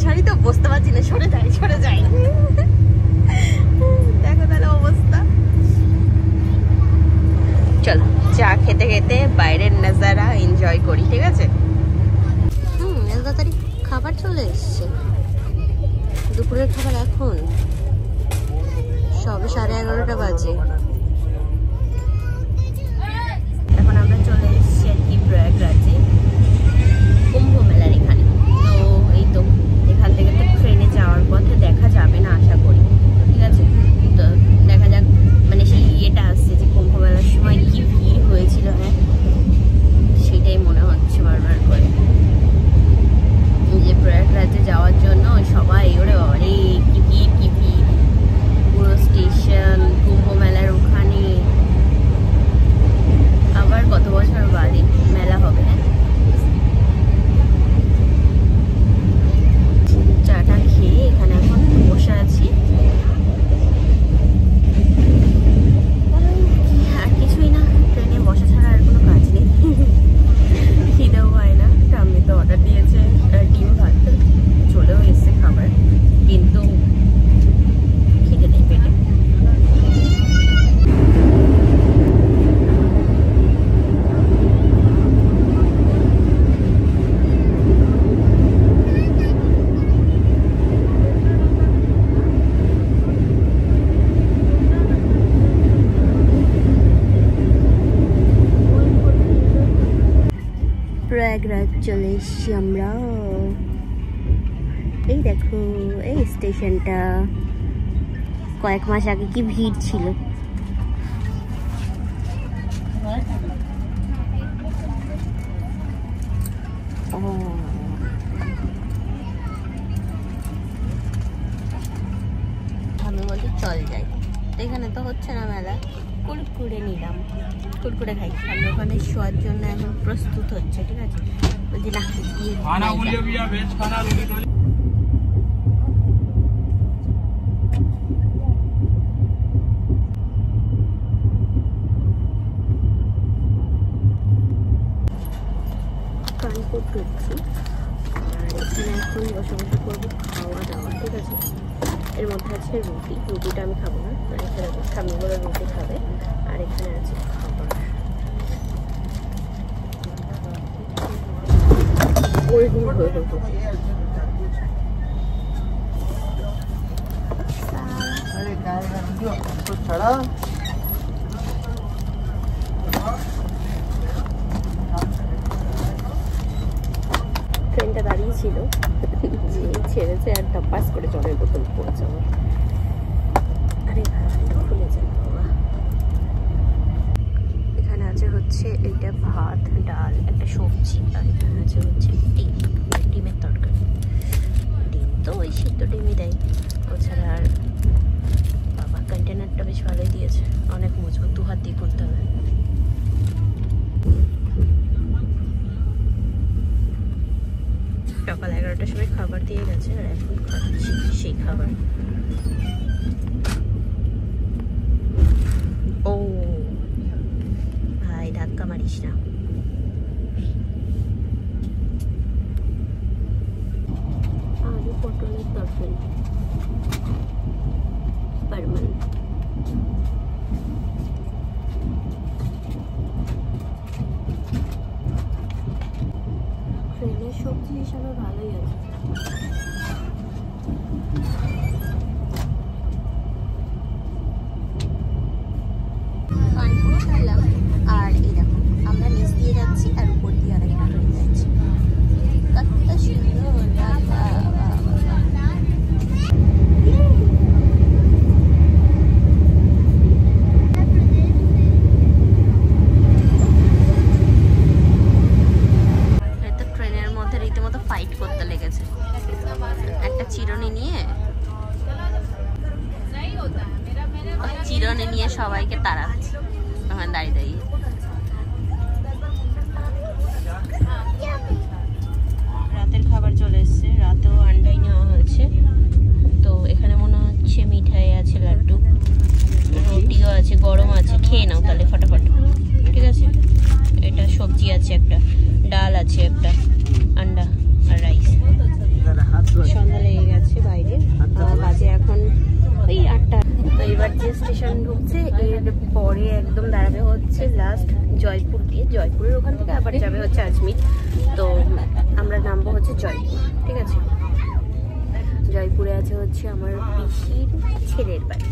শাড়ি তো বসতে পারছি না, সরে যাই সরে যাই। দেখো তাহলে অবস্থা। চলো চা খেতে খেতে বাইরের নজারা এনজয় করি, ঠিক আছে? এত তাড়াতাড়ি খাবার চলে এসছে। দুপুরের খাবার এখন সবে 11:30 বাজে। এখন আমরা চলে এসেছি আর কি প্রয়াগরাজে, কুম্ভ মেলার এখানে। তো এই তো এখান থেকে তো ট্রেনে যাওয়ার পথে দেখা যাবে না আশা করি, ঠিক আছে? তো দেখা যাক, মানে সেই ইয়েটা আসছে যে কুম্ভ মেলার সময় কি ভিড় হয়েছিল, হ্যাঁ সেটাই মনে হচ্ছে বারবার করে যে প্রয়াগরাজে যাওয়ার জন্য সবাই ওরে অরে কি ভিড় কি ভিড়, পুরো স্টেশন কুম্ভ মেলার ওখানে। আবার কত বছর বাদে মেলা হবে, হ্যাঁ? চাটা খেয়ে এখানে এখন বসে আছি। আর কিছুই না, ট্রেনে বসা ছাড়া আর কোনো কাজ নেই। খিদেও হয় না, ঠাম্মি তো অর্ডার দিয়েছে ডিম ভাত, চলেও এসছে খাবার, কিন্তু খিদে নেই পেটে। প্রয়াগরাজ চলে এসছি আমরা। এই দেখো এই স্টেশনটা, কয়েক মাস আগে কি ভিড় ছিল। আমি বলছি চল যাই, এখানে তো হচ্ছে না মেলা, কুরকুরে নিলাম, কুরকুরে খাই। আমি ওখানে শোয়ার জন্য এখন প্রস্তুত হচ্ছে, ঠিক আছে? বলছি না কানপুর ঢুকছি, আর এখানে এখন বসে বসে করবো খাওয়া দাওয়া, ঠিক আছে? এর মধ্যে আছে রুটি, রুটিটা আমি খাবো না, এখানে স্বামী বলে রুটি খাবে, আর এখানে আছে খাবার। ট্রেনটা দাঁড়িয়ে ছিল, যে ছেড়েছে আর টাপাস করে জলের বোতল পড়েছে আমার। আরে খুলে যাবে বাবা। এখানে আছে হচ্ছে এটা ভাত, ডাল, একটা সবজি, আর এখানে আছে হচ্ছে ডিম, ডিমের তরকারি। ডিম তো ওই সিদ্ধ ডিমই দেয়, ওছাড়া আর বাবা কন্টেনারটা বেশ ভালোই দিয়েছে, অনেক মজবুত, 2 হাত দিয়ে করতে হবে। সকাল 11টার সময় খাবার দিয়ে গেছে, আর এখন খাচ্ছি সেই খাবার। ও ভাই ধাক্কা মারিস না। আলু পটলের তরকারি, পারমান। ট্রেনের সবজি হিসাবে ভালোই আছে। কানপুর ছাড়লাম, আর এই দেখো আমরা নিচ দিয়ে যাচ্ছি আর উপর দিয়ে আরেকটা ট্রেন যাচ্ছি। কত সুন্দর নিয়ে সবাইকে তাড়াচ্ছে ওখানে দাঁড়িয়ে দাঁড়িয়ে। রাতের খাবার চলে এসছে, রাতেও আন্ডাই নেওয়া হয়েছে। তো এখানে মনে হচ্ছে মিঠাই আছে, লাড্ডু, রুটিও আছে, গরম আছে, খেয়ে নাও তাহলে ফটাফট, ঠিক আছে? এটা সবজি আছে একটা, ডাল আছে একটা, আন্ডা আর রাইস। সন্ধ্যা স্টেশন ঢুকছে, এর পরে একদম দাঁড়াবে হচ্ছে লাস্ট জয়পুর দিয়ে। জয়পুরের ওখান থেকে আবার যাবে হচ্ছে আজমির। তো আমরা নামবো হচ্ছে জয়পুর, ঠিক আছে। জয়পুরে আছে হচ্ছে আমার পিসির ছেলের বাড়ি,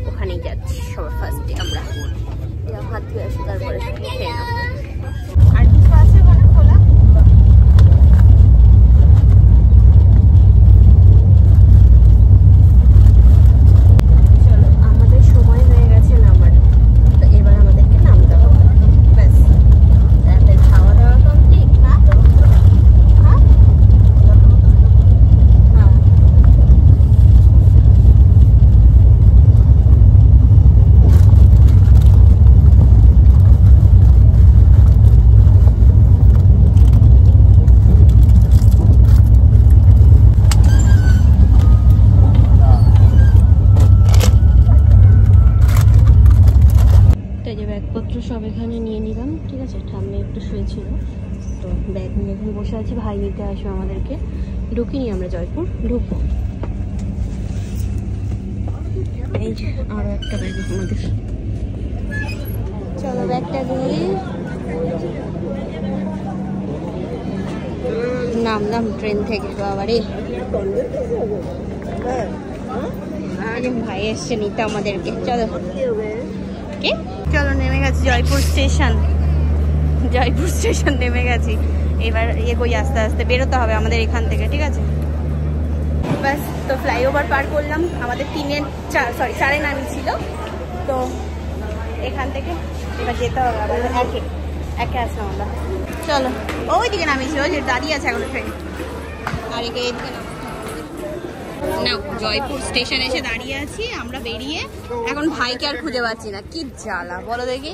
ওখানেই যাচ্ছি সবার ফার্স্টে আমরা। হাত ধুয়ে আসি, তারপরে খেয়ে নাম। আর কিছু আছে ওখানে খোলা? চলো, আমাদের সময় হয়ে গেছে নামার, তো এবার আমাদেরকে নামতে হবে। ব্যাস, রাতের খাওয়া দাওয়া কমপ্লিট। ব্যাগপত্র সব এখানে নিয়ে নিলাম, ঠিক আছে। ঠাম্মি একটু শুয়েছিল, তো ব্যাগ নিয়ে এখানে বসে আছি। ভাই নিতে আসবে আমাদেরকে। ঢুকিনি আমরা, জয়পুর ঢুকবো। এই যে আরো একটা ব্যাগ আমাদের। চলো ব্যাগটা দিয়ে নামলাম ট্রেন থেকে। বাবারে, ভাই এসছে নিতে আমাদেরকে। চলো কে, চলো নেমে গেছি জয়পুর স্টেশন। জয়পুর স্টেশন নেমে গেছি। এবার এগোই আস্তে আস্তে, বেরোতে হবে আমাদের এখান থেকে, ঠিক আছে। ব্যাস, তো ফ্লাইওভার পার করলাম। আমাদের 4:30 নামি ছিল, তো এখান থেকে এবার যেতে হবে আমাদের একে আসলাম আমরা। চলো, ওই দিকে নামিয়েছি, ওই যে দাঁড়িয়ে আছে এখন ট্রেন। আর এদিকে না, জয়পুর স্টেশন এসে দাঁড়িয়ে আছি আমরা বেরিয়ে। এখন ভাইকে আর খুঁজে পাচ্ছি না, কি জ্বালা বলো দেখি।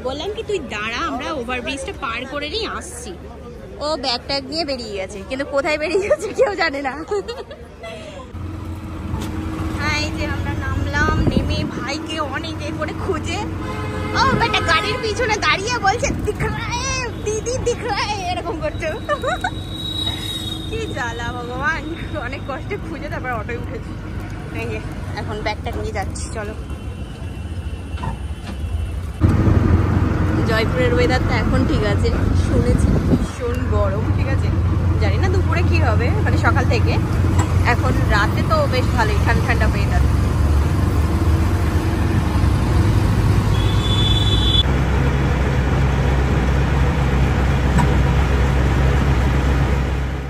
বললাম কি তুই দাঁড়া, আমরা ওভারব্রিজটা পার করে নিয়ে আসছি। ও ব্যাগ ট্যাগ নিয়ে বেরিয়ে গেছে, কিন্তু কোথায় বেরিয়ে গেছে কেউ জানে না। হ্যাঁ, এই যে আমরা নামলাম, নেমে ভাইকে অনেক এ করে খুঁজে, ও বেটা গাড়ির পিছনে দাঁড়িয়ে বলছে দিখ রা হ্যায় দিদি, দিখ রা হ্যায়, এরকম করছে। কি জ্বালা ভগবান, অনেক কষ্টে খুঁজে তারপর অটোয় উঠেছি। এই যে এখন ব্যাগটা নিয়ে যাচ্ছি। চলো, জয়পুরের ওয়েদারটা এখন ঠিক আছে, শুনেছি ভীষণ গরম, ঠিক আছে। জানি না দুপুরে কি হবে, মানে সকাল থেকে। এখন রাতে তো বেশ ভালোই ঠান্ডা ঠান্ডা ওয়েদার।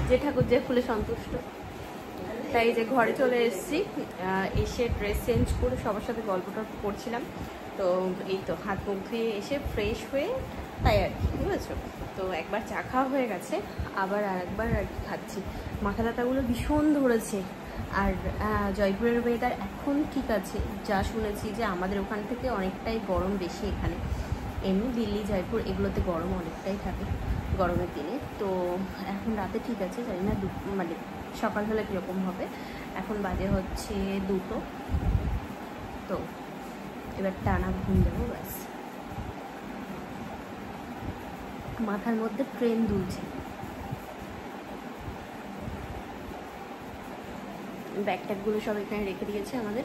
যে ঠাকুর যে ফুলে সন্তুষ্ট, তাই যে ঘরে চলে এসেছি। এসে ড্রেস চেঞ্জ করে সবার সাথে গল্পটা করছিলাম। তো এই তো হাত মুখ ধুয়ে এসে ফ্রেশ হয়ে তাই আর কি, বুঝেছো। তো একবার চা খাওয়া হয়ে গেছে, আবার আরেকবার আর কি খাচ্ছি। মাথা ব্যথাগুলো ভীষণ ধরেছে। আর জয়পুরের ওয়েদার এখন ঠিক আছে, যা শুনেছি যে আমাদের ওখান থেকে অনেকটাই গরম বেশি এখানে। এমনি দিল্লি, জয়পুর এগুলোতে গরম অনেকটাই থাকে গরমের দিনে। তো এখন রাতে ঠিক আছে, জানি না মানে সকাল হলে কীরকম হবে। এখন বাজে হচ্ছে 2টো, তো এবার টানা ঘুম দেবো ব্যাস। মাথার মধ্যে ট্রেন দুলছে। ব্যাগ ট্যাগগুলো সব এখানে রেখে দিয়েছে আমাদের।